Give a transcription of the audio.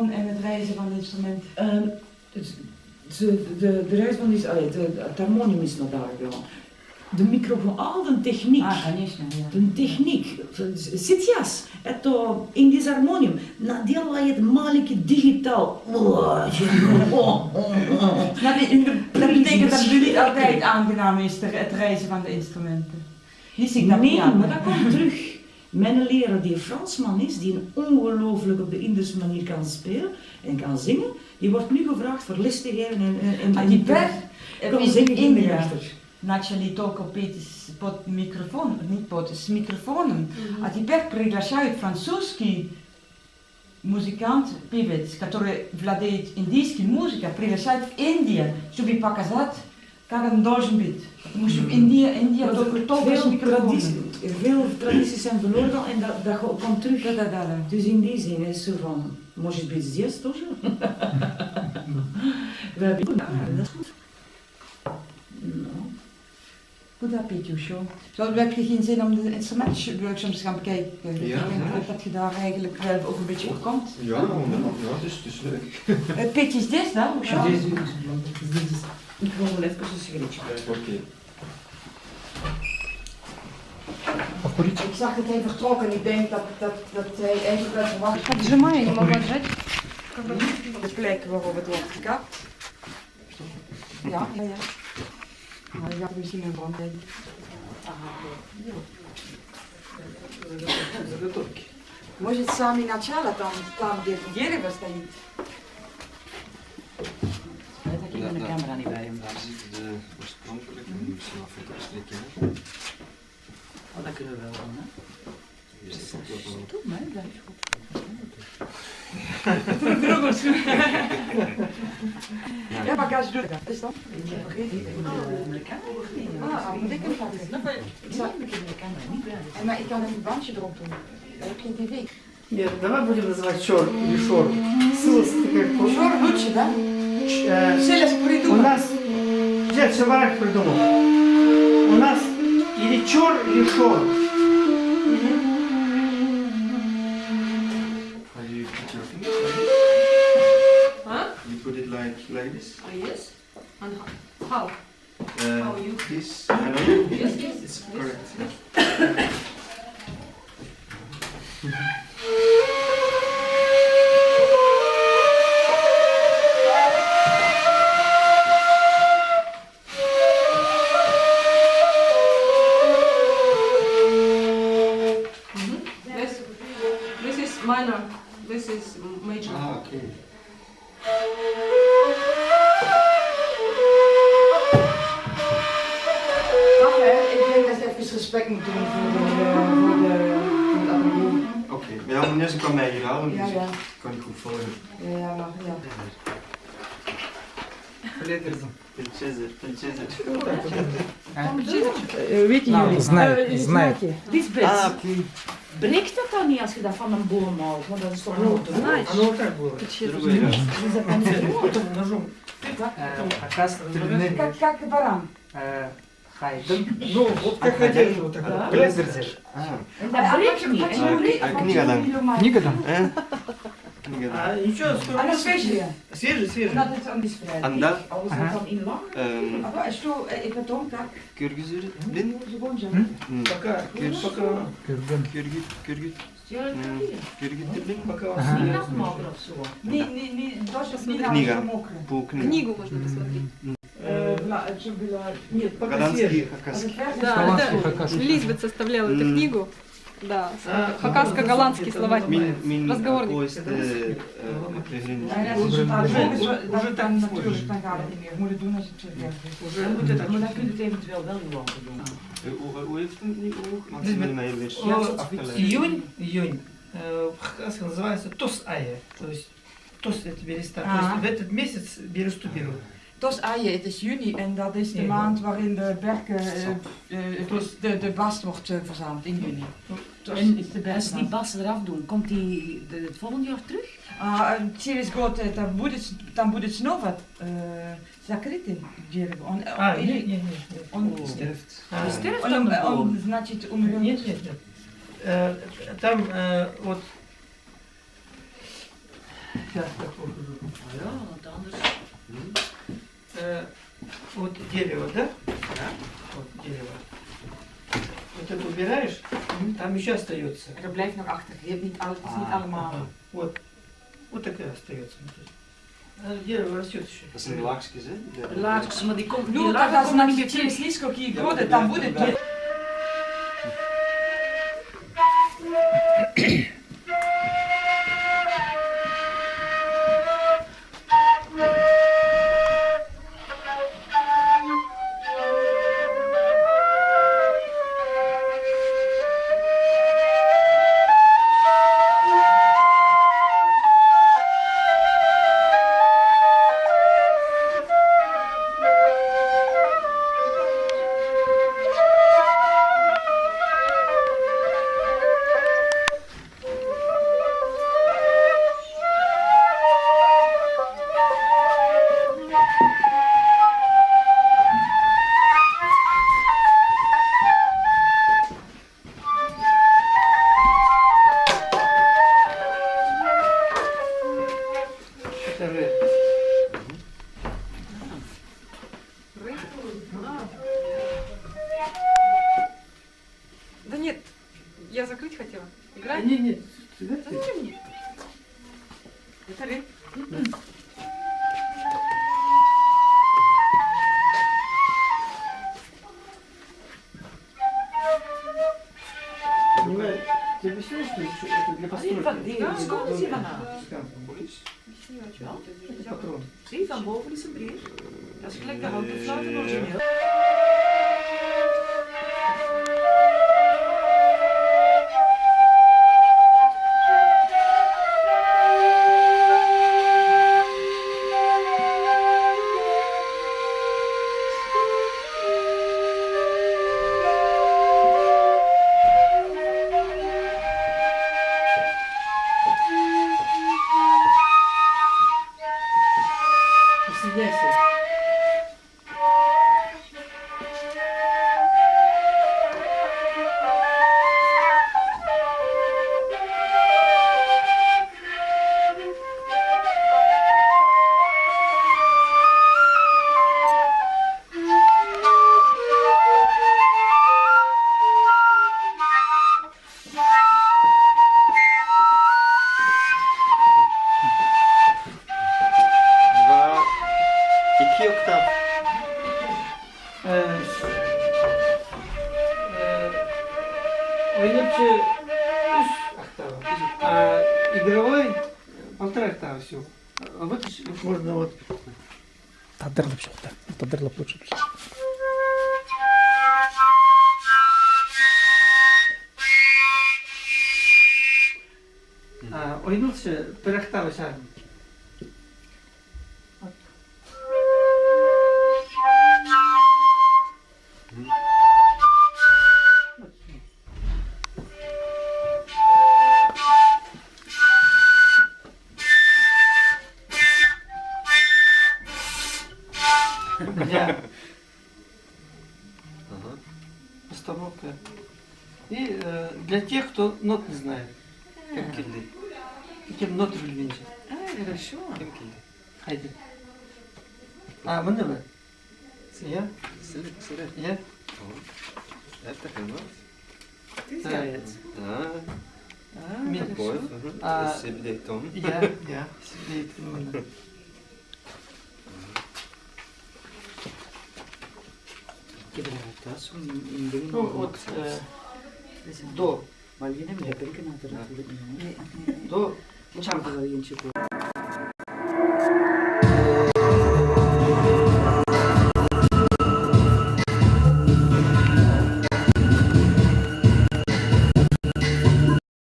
microfoon en het reizen van het instrument? De reis van het harmonium is nog daar gedaan. De microfoon, al de techniek. Конечно, ja. De techniek. Сейчас, это Indisch harmonium. Наделает маленький digitaal. Dat betekent dat het niet altijd aangenaam is, het reizen van de instrumenten. Nee, maar dat komt terug. Mijn leraar die Fransman is, die een ongelooflijk op de Indische manier kan spelen en kan zingen, die wordt nu gevraagd voor les te geven en die per kan zingen in de India. Начали только петь под микрофон, не под, с микрофоном, а теперь приглашают французский музыкант, певец, который владеет индийской музыкой, приглашают в Индию, чтобы показать, как он должен быть. Потому что в Индии только с микрофоном. Veel tradities zijn verloren en dat komt terug. Dus in die zin is zo van, может быть здесь тоже? We hebben dat is goed. Hoe dat Pietje show? Zou heb je geen zin om de instrumentenworkshops te gaan bekijken? Ja, ik denk dat je daar eigenlijk wel ook een beetje op komt. Ja, het is leuk. Pietje is dit dan? Ja, ik wil wel even een sigaretje. Oké. Ik zag het even vertrokken en ik denk dat hij eigenlijk wel verwacht had. Отжимай, не могу отжать. De plek waarop het wordt gekapt. Ja. Maar je gaat misschien een brand hebben. Может, сами начало там где дерево стоит. Ik heb de camera niet bij hem. Daar zit de oorspronkelijke, nu misschien wel foto's trekken. Oh, dat kunnen we wel doen, hè? Hier is het ook wel. Doe mij, dat is goed. Ja, maar ga eens doen. Is dat? Moet ik hem pakken? Maar ik kan een bandje erop doen. Ik heb geen tv. Нет, давай будем называть шор или шор. Шор лучше, да? Селес У придумал. нас, дед Шабарак придумал. У нас или чор, или шор. How do you put your finger like this? Huh? You put it like this? Oh, yes. And how? How you? This, I know. Yes, yes. It's correct. This is minor. This is major. Ah, okay. Ik denk dat je even respect moet doen voor het atelier. Oké, maar ja, meneer, ze kan mij hier halen, dus Ja. ik kan niet goed volgen. Ja, maar ja. Weet je jullie? Знает. Lisbeth, Ah, oké. breekt dat dan niet als je dat van een boom houdt? Want dat is toch groot? Оно вот так было. Другой раз. Is dat dan niet groot? Ножом. Kijk, баран. Ну, вот как хотели, вот так. Да? Глазерзер. En dat breekt niet. En je breekt А книга там? Никогда. Книга А там. ничего, En dat is feestje. Свежий, свежий. Dat is aan die spreid. Anda, Alles wat dan in lang. Maar is zo, ik heb het ook dat. Kyrgyzur, bin? Gewoon zo. Пока, пока, Kyrgyz, Ja, dat kan niet. Kyrgyz, bin? пока. Niet afmaken of zo. Nee, dat is niet Книга. mokeren. По книге. Книгу можно посмотреть. Нет, пока Голландский, свежий. хакасский. Да, это Лизбет составляла эту книгу. Да, хакасско-голландский словарь. Min Разговорник. post begin. Уже там natuurlijk, dan gaat het niet meer. Moet het doen als het verder is. Maar dan kun je het eventueel wel gewoon doen. Hoe heeft het niet ook? Want ze willen mij weer afgeleid. Июнь в хакасском называется тос-ая. То есть тос это береста. То есть в этот месяц бересту берут. Tos Aje, het is juni en dat is de maand waarin de berken, de bast wordt verzameld in juni. En als die bas eraf doen, komt die het volgende jaar terug? Через год там будет снова закрытый дерево. Он Sterft. Sterft dan de boom? значит умрет. Нет. Там вот Сейчас такое буду. Ja, want anders... Вот дерево, да? Вот дерево. Вот это убираешь, там еще остается. Er blijft nog achter. Je hebt niet al, het is niet allemaal. Ага. Вот. Вот такая остается. Дерево растет еще. Dat zijn laagjes, hè? De laatste, maar die komt Ну, die когда, lager komt niet meer значит, terug. через несколько года там будет... Это ре. Да нет, я закрыть хотела. Играть? Нет, нет. Да зачем мне? Это ре. Понимаешь, ты объяснил, что это для постройки? Van die Ja, schoten zie je van aan. Объясни, о чем это. Это патрон. Zie je van boven is een brief. Dat is gelijk de houten fluit origineel. Присоединяйся. Два. Iki oktav. Ойнепче üst октава, а игровой 1,5 октава всего. А вот можно вот. Тадерлап лучше. Ойнелче 1 октава сядем. Для Ага. постановка. И для тех, кто нот не знает. Kim kildi? Каким нот винчик. Ah, хорошо. Kim kildi? Haydi. Bunu mu? Ya, Sıra. ya. Heb dat gemaakt? Het is Ja. ja het. Ah, Ah, Min- mooi. хорошо. Ah. Dus heb je dit om? Я, сидит именно. Ik heb er thuis zo'n ding. Ну вот до, Maar je neemt de berken natuurlijk niet. Nee, до moet er wel eentje kopen.